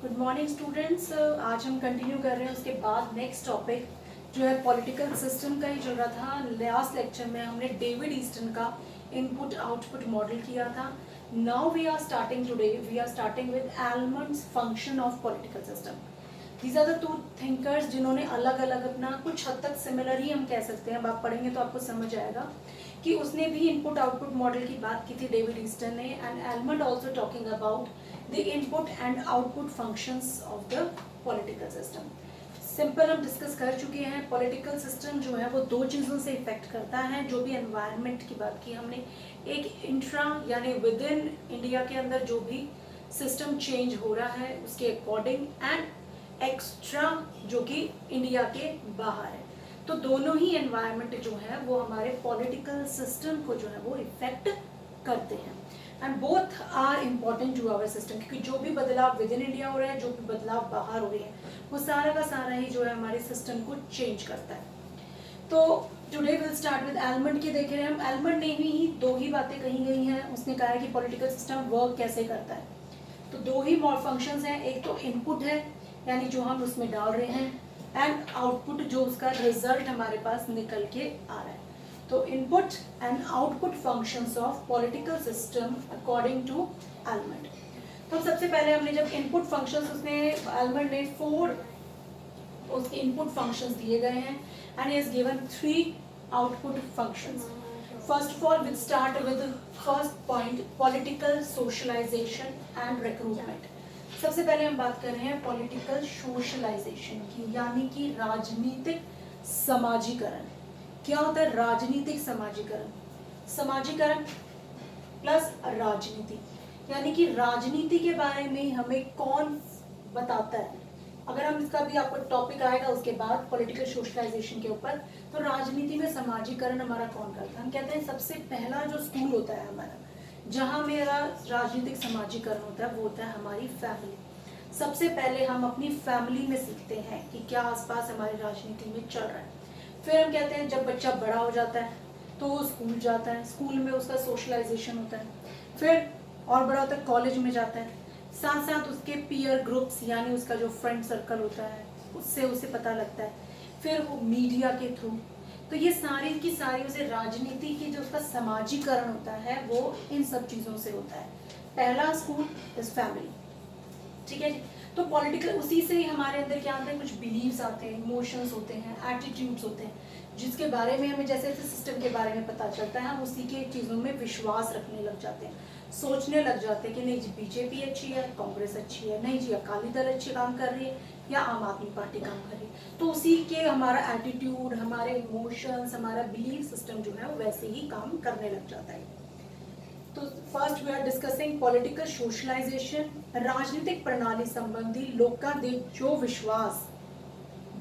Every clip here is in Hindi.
Good morning students. आज हम कंटिन्यू कर रहे हैं उसके बाद नेक्स्ट टॉपिक जो है पॉलिटिकल सिस्टम का ही चल रहा था। लास्ट लेक्चर में हमने डेविड ईस्टन का इनपुट आउटपुट मॉडल किया था। Now we are starting today, we are starting with Almond's function of political system. These are the two thinkers जिन्होंने अलग अलग अपना कुछ हद तक सिमिलर ही हम कह सकते हैं। अब आप पढ़ेंगे तो आपको समझ आएगा कि उसने भी इनपुट आउटपुट मॉडल की बात की थी डेविड ईस्टन ने, and almond also talking about the input and output functions of the political system. Simple हम डिस्कस कर चुके हैं। पॉलिटिकल सिस्टम जो है वो दो चीज़ों से इफेक्ट करता है। जो भी एनवायरनमेंट की बात की हमने, एक इंट्रा यानी विद इन इंडिया के अंदर जो भी सिस्टम चेंज हो रहा है उसके अकॉर्डिंग, एंड एक्स्ट्रा जो कि इंडिया के बाहर है। तो दोनों ही एनवायरनमेंट जो है वो हमारे पॉलिटिकल सिस्टम को जो है वो इफेक्ट करते हैं, and both are important to our system. क्योंकि जो भी बदलाव विद इन इंडिया हो रहे हैं, जो भी बदलाव बाहर हो रहे हैं, वो सारा का सारा ही जो है हमारे सिस्टम को चेंज करता है। तो today will start with almond के। देख रहे हैं हम, एलमंड ने ही दो ही बातें कही गई हैं। उसने कहा है कि पॉलिटिकल सिस्टम वर्क कैसे करता है। तो दो ही फंक्शंस हैं, एक तो इनपुट है यानी जो हम उसमें डाल रहे हैं, एंड आउटपुट जो उसका रिजल्ट हमारे पास निकल के आ रहा है। तो input and output functions of political system according to Almond. तो सबसे पहले हमने जब इनपुट फंक्शंस, उसने एलमंड ने 4 उसके इनपुट फंक्शंस दिए गए हैं, and he has given 3 output functions. First of all will start with first point, political socialisation and recruitment. सबसे पहले हम बात कर रहे हैं पॉलिटिकल सोशलाइजेशन की, यानी कि राजनीतिक समाजीकरण। क्या होता है राजनीतिक समाजीकरण? समाजीकरण प्लस राजनीति, यानी कि राजनीति के बारे में हमें कौन बताता है। अगर हम इसका भी आपको टॉपिक आएगा उसके बाद पॉलिटिकल सोशलाइजेशन के ऊपर, तो राजनीति में समाजीकरण हमारा कौन करता है? हम कहते हैं सबसे पहला जो स्कूल होता है हमारा, जहाँ मेरा राजनीतिक समाजीकरण होता है, वो होता है हमारी फैमिली। सबसे पहले हम अपनी फैमिली में सीखते हैं कि क्या आसपास हमारी राजनीति में चल रहा है। फिर हम कहते हैं जब बच्चा बड़ा हो जाता है तो वो स्कूल जाता है, स्कूल में उसका सोशलाइजेशन होता है। फिर और बड़ा होता है, कॉलेज में जाता है, साथ साथ उसके पीयर ग्रुप्स यानी उसका जो फ्रेंड सर्कल होता है उससे उसे पता लगता है। फिर वो मीडिया के थ्रू, तो ये सारी की सारी उसे राजनीति की जो उसका समाजीकरण होता है वो इन सब चीज़ों से होता है। पहला स्कूल इज फैमिली, ठीक है जी। तो पॉलिटिकल उसी से ही हमारे अंदर क्या आते हैं, कुछ बिलीव्स आते हैं, इमोशंस होते हैं, एटीट्यूड्स होते हैं, जिसके बारे में हमें जैसे जैसे सिस्टम के बारे में पता चलता है हम उसी के चीज़ों में विश्वास रखने लग जाते हैं, सोचने लग जाते हैं कि नहीं जी बीजेपी अच्छी है, कांग्रेस अच्छी है, नहीं जी अकाली दल अच्छी काम कर रही है, या आम आदमी पार्टी काम कर रही है। तो उसी के हमारा एटीट्यूड, हमारे इमोशंस, हमारा बिलीफ सिस्टम जो है वो वैसे ही काम करने लग जाता है। तो first we are discussing political socialisation. राजनीतिक प्रणाली संबंधी लोਕਾਂ ਦੇ जो विश्वास,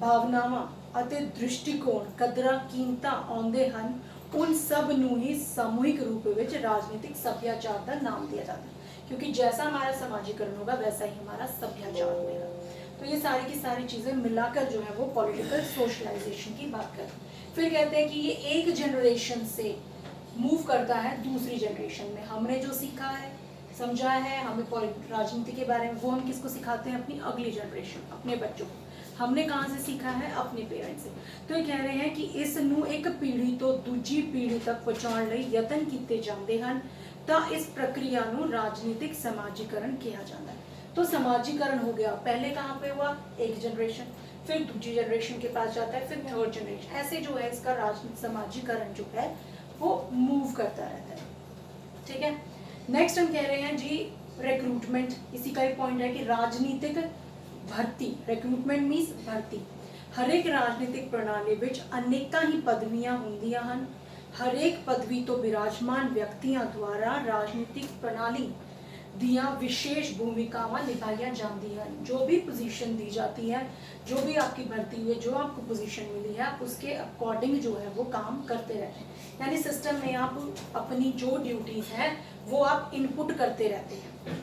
भावनावां ਅਤੇ दृष्टिकोण, कदरां कीमतां आउंदे हन, उन सब ਨੂੰ ही सामूहिक रूप ਵਿੱਚ राजनीतिक सभ्याचार का नाम दिया जाता है। क्योंकि जैसा हमारा समाजीकरण होगा वैसा ही हमारा सभ्याचार होगा। तो ये सारी की सारी चीज़ें मिलाकर जो है वो पॉलिटिकल सोशलाइजेशन की बात करते हैं। फिर कहते हैं कि ये एक जनरेशन से मूव करता है दूसरी जनरेशन में। हमने जो सीखा है, समझा है हमें राजनीति के बारे में, वो हम किसको सिखाते हैं? अपनी अगली जनरेशन, अपने बच्चों को। हमने कहाँ से सीखा है? अपने पेरेंट्स से। तो ये कह रहे हैं कि इस ਨੂੰ एक पीढ़ी तो दूजी पीढ़ी तक पहुँचाने ਲਈ ਯਤਨ ਕੀਤੇ ਜਾਂਦੇ ਹਨ, ਤਾਂ इस प्रक्रिया ਨੂੰ राजनीतिक समाजीकरण किया जाता है। तो समाजीकरण हो गया, पहले कहाँ पे हुआ? एक जनरेशन, फिर दूसरी जनरेशन के पास जाता है, फिर थर्ड जनरेशन, ऐसे जो है इसका राजनीतिक समाजीकरण जो है वो मूव करता रहता है, ठीक है। नेक्स्ट हम कह रहे हैं जी रिक्रूटमेंट। इसी का एक पॉइंट है कि राजनीतिक भर्ती, रिक्रूटमेंट मीन्स भर्ती। हर एक राजनीतिक प्रणाली विच अनेकां ही पदवियां हुंदियां हन। हर एक पदवी तो विराजमान व्यक्तियों द्वारा राजनीतिक प्रणाली दियां विशेष भूमिकावां निभाई जाती हैं। जो भी पोजीशन दी जाती है, जो भी आपकी भर्ती हुई है, जो आपको पोजीशन मिली है, आप उसके अकॉर्डिंग जो है वो काम करते रहते हैं। यानी सिस्टम में आप अपनी जो ड्यूटीज हैं वो आप इनपुट करते रहते हैं।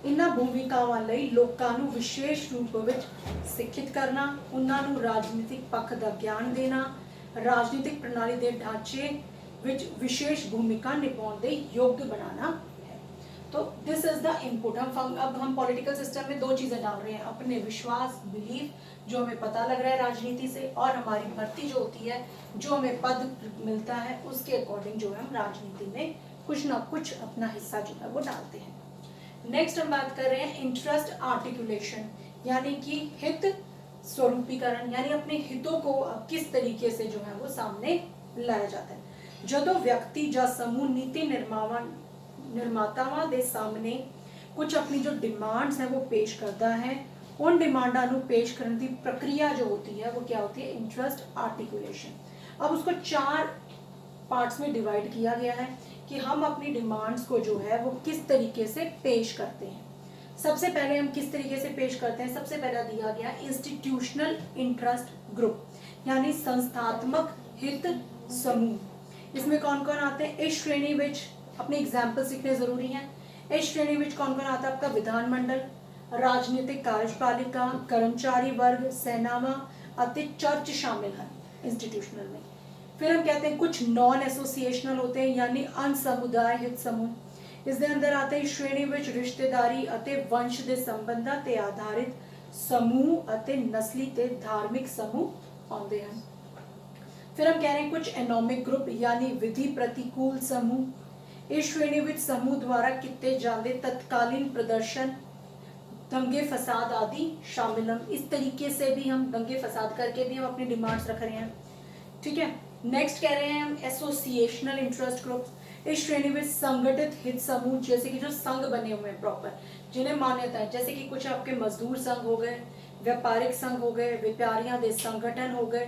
इन्हां भूमिकावां लई लोकां नूं विशेष रूप विच सिक्खित करना, उन्हां नूं राजनीतिक पक्ष दा ज्ञान देना, राजनीतिक प्रणाली के ढांचे विच विशेष भूमिका निभाउण दे योग्य बनाना है। तो दिस इज द इनपुट। अब हम पॉलिटिकल सिस्टम में दो चीजें डाल रहे हैं, अपने विश्वास, बिलीफ जो हमें पता लग रहा है राजनीति से, और हमारी भर्ती जो होती है, जो हमें पद मिलता है, उसके अकॉर्डिंग जो है हम राजनीति में कुछ ना कुछ अपना हिस्सा जो है वो डालते हैं। नेक्स्ट हम बात कर रहे हैं इंटरेस्ट आर्टिकुलेशन, यानी कि हित स्वरूपीकरण, यानी अपने हितों को किस तरीके से जो है वो सामने लाया जाता है। ਜਦੋਂ व्यक्ति ਜਾਂ समूह नीति निर्मातावां ਦੇ सामने कुछ अपनी जो डिमांड्स है वो पेश करता है, उन डिमांडा ਨੂੰ पेश करने की प्रक्रिया जो होती है वो क्या होती है, इंटरेस्ट आर्टिकुलेशन। अब उसको 4 पार्ट्स में डिवाइड किया गया है कि हम अपनी डिमांड्स को जो है वो किस तरीके से पेश करते हैं। सबसे पहले हम किस तरीके से पेश करते हैं, सबसे पहला दिया गया इंस्टीट्यूशनल इंटरेस्ट ग्रुप, यानी संस्थात्मक हित समूह। इसमें कौन कौन आते हैं, इस श्रेणी में अपने एग्जाम्पल सीखने जरूरी हैं। इस श्रेणी में कौन कौन आता है, आपका विधानमंडल, राजनीतिक कार्यपालिका, कर्मचारी वर्ग, सेनावा ਅਤੇ चर्च शामिल हैं इंस्टीट्यूशनल में। फिर हम कहते हैं कुछ नॉन एसोसिएशनल होते हैं, यानी अन समुदाय हित समूह। इस दे अंदर आते हैं श्रेणी में रिश्तेदारी ਅਤੇ वंश ਦੇ ਸੰਬੰਧਾਂ ਤੇ ਆਧਾਰਿਤ समूह ਅਤੇ नस्ली ਤੇ धार्मिक समूह आते हैं। फिर हम कह रहे हैं कुछ एनोमिक ग्रुप, यानी विधि प्रतिकूल समूह। इस श्रेणी में समूह द्वारा किए जाते तत्कालीन प्रदर्शन, दंगे फसाद आदि शामिल हैं। इस तरीके से भी हम दंगे फसाद करके भी हम अपनी डिमांड्स रख रहे हैं, ठीक है। नेक्स्ट कह रहे हैं हम एसोसिएशनल इंटरेस्ट ग्रुप। इस श्रेणी में संगठित हित समूह, जैसे कि जो संघ बने हुए हैं प्रॉपर, जिन्हें मान्यता है, जैसे कि कुछ आपके मजदूर संघ हो गए, व्यापारिक संघ हो गए, व्यापारियों के संगठन हो गए,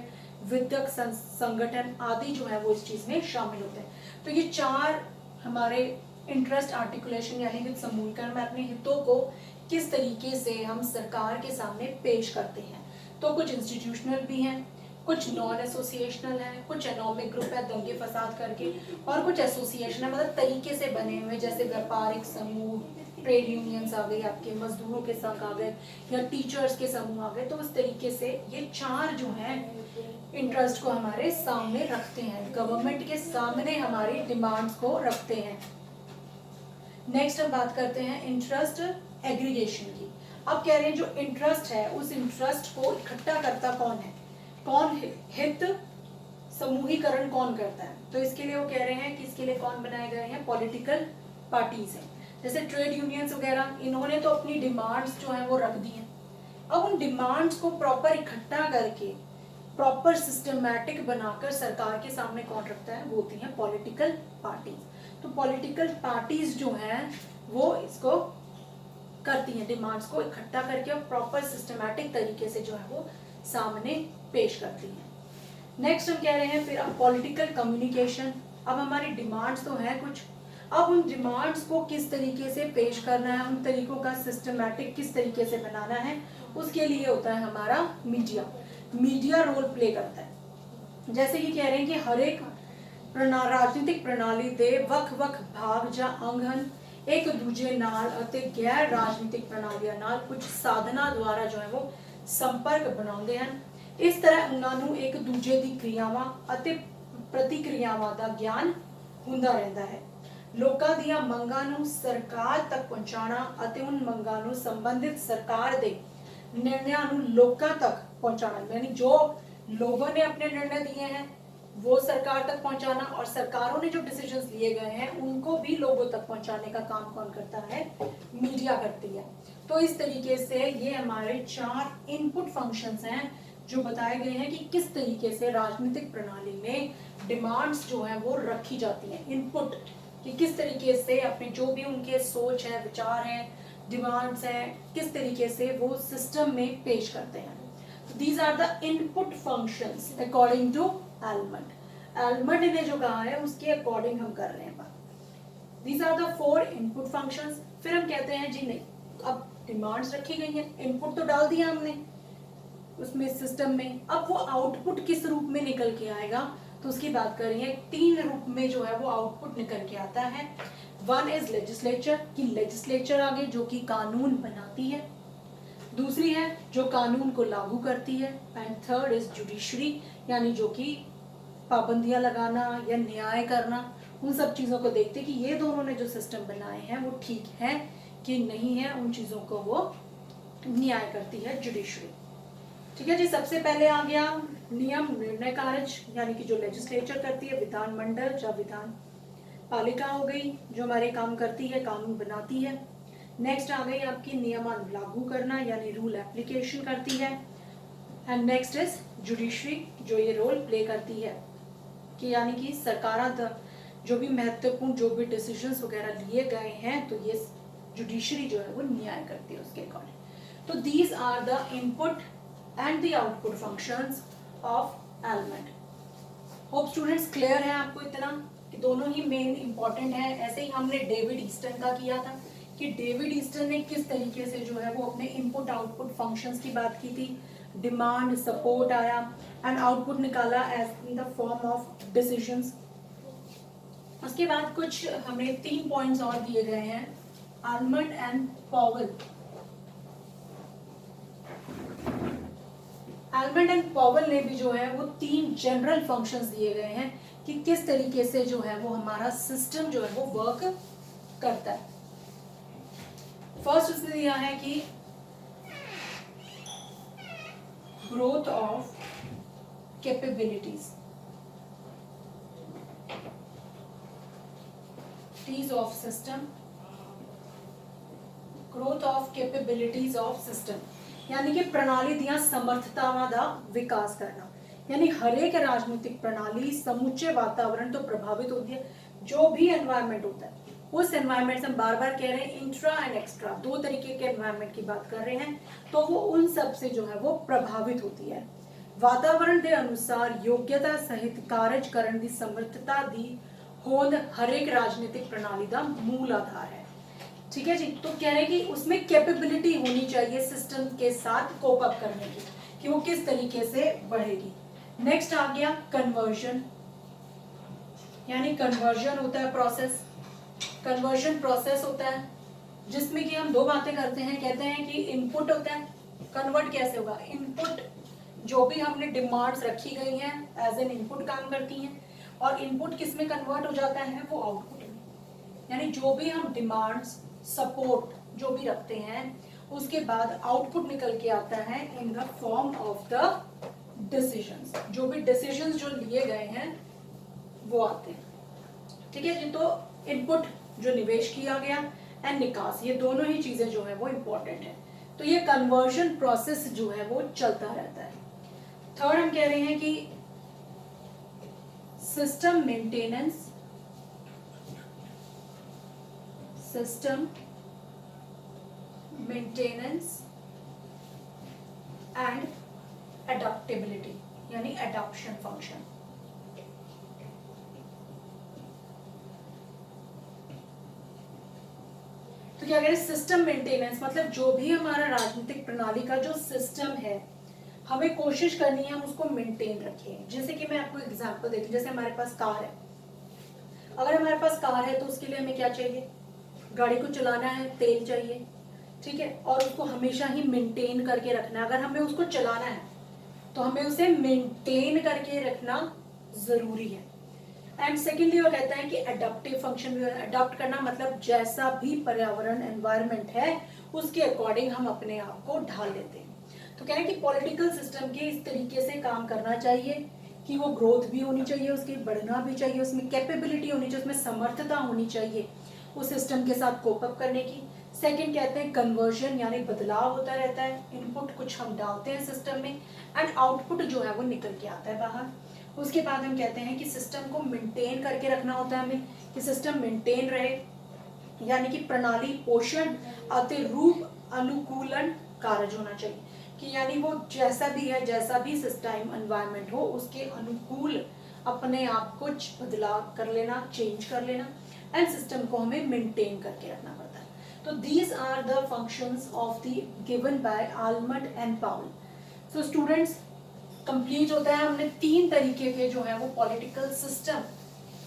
विद्यक संगठन आदि जो है वो इस चीज में शामिल होते हैं। तो ये 4 हमारे इंटरेस्ट आर्टिकुलेशन यानी हित समूहीकरण में अपने हितों को किस तरीके से हम सरकार के सामने पेश करते हैं। तो कुछ इंस्टीट्यूशनल भी हैं, कुछ नॉन एसोसिएशनल है, कुछ एनोमिक ग्रुप है दंगे फसाद करके, और कुछ एसोसिएशन है मतलब तरीके से बने हुए, जैसे व्यापारिक समूह, ट्रेड यूनियंस आ गए, आपके मजदूरों के संघ आ गए, या टीचर्स के समूह आ गए। तो उस तरीके से ये 4 जो हैं इंटरेस्ट को हमारे सामने रखते हैं, गवर्नमेंट के सामने हमारी डिमांड्स को रखते हैं। नेक्स्ट हम बात करते हैं इंटरेस्ट एग्रीगेशन की। अब कह रहे हैं जो इंटरेस्ट है उस इंटरेस्ट को इकट्ठा करता कौन है, कौन हित समूहीकरण कौन करता है। तो इसके लिए वो कह रहे हैं कि इसके लिए कौन बनाए गए हैं, पॉलिटिकल पार्टीज हैं, जैसे ट्रेड यूनियंस वगैरह। इन्होंने तो अपनी डिमांड्स जो है वो रख दी हैं। अब उन डिमांड्स को प्रॉपर इकट्ठा करके प्रॉपर सिस्टमैटिक बनाकर सरकार के सामने कौन रखता है, वो होती हैं पॉलिटिकल पार्टीज। तो पॉलिटिकल पार्टीज जो हैं वो इसको करती हैं, डिमांड्स को इकट्ठा करके और प्रॉपर सिस्टमैटिक तरीके से जो है वो सामने पेश करती हैं। नेक्स्ट हम कह रहे हैं फिर अब पॉलिटिकल कम्युनिकेशन। अब हमारी डिमांड्स तो हैं कुछ, अब उन डिमांड्स को किस तरीके से पेश करना है, उन तरीकों का सिस्टमैटिक किस तरीके से बनाना है, उसके लिए होता है हमारा मीडिया। मीडिया रोल प्ले करता है। जैसे कि कह रहे हैं कि हर एक राजनीतिक प्रणाली दे ਵੱਖ-ਵੱਖ भाग ਜਾਂ अंग ਹਨ, एक दूजे नाल ਅਤੇ गैर राजनीतिक प्रणालियां नाल कुछ साधना द्वारा जो है वो संपर्क बनाते हैं। इस तरह उन्होंने एक दूजे की क्रियावां ਅਤੇ प्रतिक्रियावां का ज्ञान ਹੁੰਦਾ रहता है। लोगों ਦੀਆਂ ਮੰਗਾਂ ਨੂੰ सरकार तक पहुंचाना ਅਤੇ उन ਮੰਗਾਂ ਨੂੰ संबंधित सरकार ਦੇ निर्णयों ਨੂੰ लोगों तक पहुंचाना, यानी जो लोगों ने अपने निर्णय दिए हैं वो सरकार तक पहुंचाना, और सरकारों ने जो डिसीजंस लिए गए हैं उनको भी लोगों तक पहुंचाने का काम कौन करता है, मीडिया करती है। तो इस तरीके से ये हमारे 4 इनपुट फंक्शंस हैं जो बताए गए हैं कि किस तरीके से राजनीतिक प्रणाली में डिमांड्स जो है वो रखी जाती हैं। इनपुट कि किस तरीके से अपने जो भी उनके सोच है, विचार हैं, डिमांड्स हैं, किस तरीके से वो सिस्टम में पेश करते हैं। These are the input functions according to Almond ने जो कहा है उसके अकॉर्डिंग हम कर रहे हैं बात। These are the 4 input functions. फिर हम कहते हैं जी नहीं, अब डिमांड्स रखी गई हैं, इनपुट तो डाल दिया हमने उसमें सिस्टम में, अब वो आउटपुट किस रूप में निकल के आएगा, तो उसकी बात कर रही है। 3 रूप में जो है वो आउटपुट निकल के आता है। 1 इज लेजिस्लेचर, कि लेजिस्लेचर आगे जो कि कानून बनाती है, दूसरी है जो कानून को लागू करती है, एंड 3rd इज जुडिशरी, यानी जो कि पाबंदियां लगाना या न्याय करना, उन सब चीज़ों को देखते कि ये दोनों ने जो सिस्टम बनाए हैं वो ठीक है कि नहीं है, उन चीज़ों को वो न्याय करती है जुडिशरी। ठीक है जी, सबसे पहले आ गया नियम निर्णय कार्य, यानी कि जो लेजिस्लेचर करती है, विधानमंडल या विधान पालिका हो गई जो हमारे काम करती है, कानून बनाती है। नेक्स्ट आ गई आपकी नियमन लागू करना, यानी रूल एप्लीकेशन करती है। एंड नेक्स्ट इज जुडिशरी, जो ये रोल प्ले करती है कि यानी कि सरकार जो भी महत्वपूर्ण जो भी डिसीजंस वगैरह लिए गए हैं तो ये जुडिशरी जो है वो न्याय करती है उसके अकॉर्डिंग। तो these are the input and the output functions of element. Hope students clear है आपको इतना कि दोनों ही मेन इंपॉर्टेंट है। ऐसे ही हमने डेविड ईस्टन का किया था कि डेविड ईस्टन ने किस तरीके से जो है वो अपने इनपुट आउटपुट फंक्शंस की बात की थी। डिमांड, सपोर्ट आया एंड आउटपुट निकाला as in the form of decisions. उसके बाद कुछ हमें 3 पॉइंट्स और दिए गए हैं। Almond and Powell, almond and Powell ने भी जो है वो 3 जनरल फंक्शंस दिए गए हैं कि किस तरीके से जो है वो हमारा सिस्टम जो है वो वर्क करता है। फर्स्ट उसने दिया है कि growth of capabilities of system, growth of capabilities of system, यानी कि प्रणाली दिया समर्थतावां दा विकास करना। यानी हर एक राजनीतिक प्रणाली समूचे वातावरण तो प्रभावित होती है। जो भी एनवायरनमेंट होता है उस एनवायरनमेंट से हम बार बार कह रहे हैं इंट्रा एंड एक्स्ट्रा, 2 तरीके के एनवायरनमेंट की बात कर रहे हैं, तो वो उन सब से जो है वो प्रभावित होती है। वातावरण के अनुसार योग्यता सहित कार्यकरण की समर्थता दी होंद हर एक राजनीतिक प्रणाली का मूल आधार है। ठीक है जी, तो कह रहे हैं कि उसमें कैपेबिलिटी होनी चाहिए सिस्टम के साथ कोप अप करने की कि वो किस तरीके से बढ़ेगी। नेक्स्ट आ गया कन्वर्जन, यानी कन्वर्जन होता है प्रोसेस, कन्वर्जन प्रोसेस होता है जिसमें कि हम 2 बातें करते हैं। कहते हैं कि इनपुट होता है, कन्वर्ट कैसे होगा, इनपुट जो भी हमने डिमांड्स रखी गई हैं एज एन इनपुट काम करती हैं, और इनपुट किस में कन्वर्ट हो जाता है, वो आउटपुट में। यानी जो भी हम डिमांड्स, सपोर्ट जो भी रखते हैं उसके बाद आउटपुट निकल के आता है इन the form of the decisions. जो भी डिसीजंस जो लिए गए हैं वो आते हैं। ठीक है जी, तो इनपुट जो निवेश किया गया एंड निकास, ये दोनों ही चीजें जो है वो इंपॉर्टेंट है। तो ये कन्वर्जन प्रोसेस जो है वो चलता रहता है। थर्ड हम कह रहे हैं कि system maintenance, system maintenance and adaptability, यानी एडाप्शन फंक्शन। तो क्या कह रहे हैं, सिस्टम मेंटेनेंस मतलब जो भी हमारा राजनीतिक प्रणाली का जो सिस्टम है हमें कोशिश करनी है हम उसको मेंटेन रखें। जैसे कि मैं आपको एग्जांपल देती हूँ, जैसे हमारे पास कार है, अगर हमारे पास कार है तो उसके लिए हमें क्या चाहिए, गाड़ी को चलाना है, तेल चाहिए, ठीक है, और उसको हमेशा ही मेंटेन करके रखना है। अगर हमें उसको चलाना है तो हमें उसे मेंटेन करके रखना जरूरी है। एंड सेकेंडली वो कहता है कि एडाप्टिव फंक्शन भी, अडॉप्ट करना मतलब जैसा भी पर्यावरण एनवायरनमेंट है उसके अकॉर्डिंग हम अपने आप को ढाल लेते हैं। तो कह रहे हैं कि पॉलिटिकल सिस्टम के इस तरीके से काम करना चाहिए कि वो ग्रोथ भी होनी चाहिए, उसकी बढ़ना भी चाहिए, उसमें कैपेबिलिटी होनी चाहिए, उसमें समर्थता होनी चाहिए उस सिस्टम के साथ कोप अप करने की। सेकंड कहते हैं कन्वर्जन, यानी बदलाव होता रहता है, इनपुट कुछ हम डालते हैं सिस्टम में एंड आउटपुट जो है वो निकल के आता है बाहर। उसके बाद हम कहते हैं कि सिस्टम को मेंटेन करके रखना होता है हमें, कि सिस्टम मेंटेन रहे, यानी कि प्रणाली पोषण अतिरूप अनुकूलन कार्य होना चाहिए, कि यानी वो जैसा भी है, जैसा भी सिस्टम एनवायरनमेंट हो उसके अनुकूल अपने आप कुछ बदलाव कर लेना, चेंज कर लेना एंड सिस्टम को हमें मेंटेन करके रखना पड़ता है। तो these are the functions of the given by Almond and Powell. So students complete होता है, हमने 3 तरीके के जो है वो पॉलिटिकल सिस्टम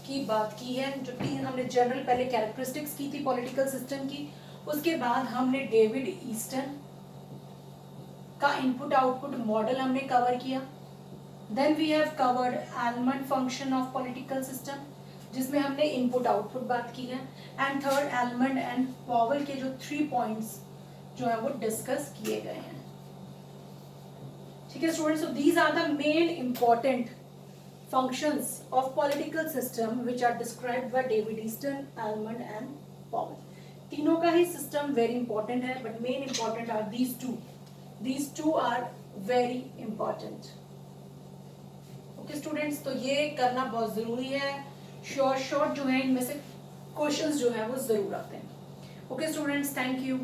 की बात की है। जो 3 हमने जनरल पहले कैरेक्टरिस्टिक्स की थी पॉलिटिकल सिस्टम की, उसके बाद हमने डेविड ईस्टन का इनपुट आउटपुट मॉडल हमने कवर किया। Then we have covered Almond function of political system, जिसमें हमने इनपुट आउटपुट बात की है, एंड थर्ड एलिमेंट एंड पावल के जो 3 पॉइंट्स जो है वो डिस्कस किए गए हैं। ठीक है students, so these are the main important functions of political system which are described by David Easton, Almond and Powell. तीनों का ही सिस्टम वेरी इंपॉर्टेंट है, but main important are these two are very important. Okay students, तो ये करना बहुत जरूरी है। शॉर्ट जो है इनमें से क्वेश्चंस जो है वो जरूर आते हैं। Okay students, thank you.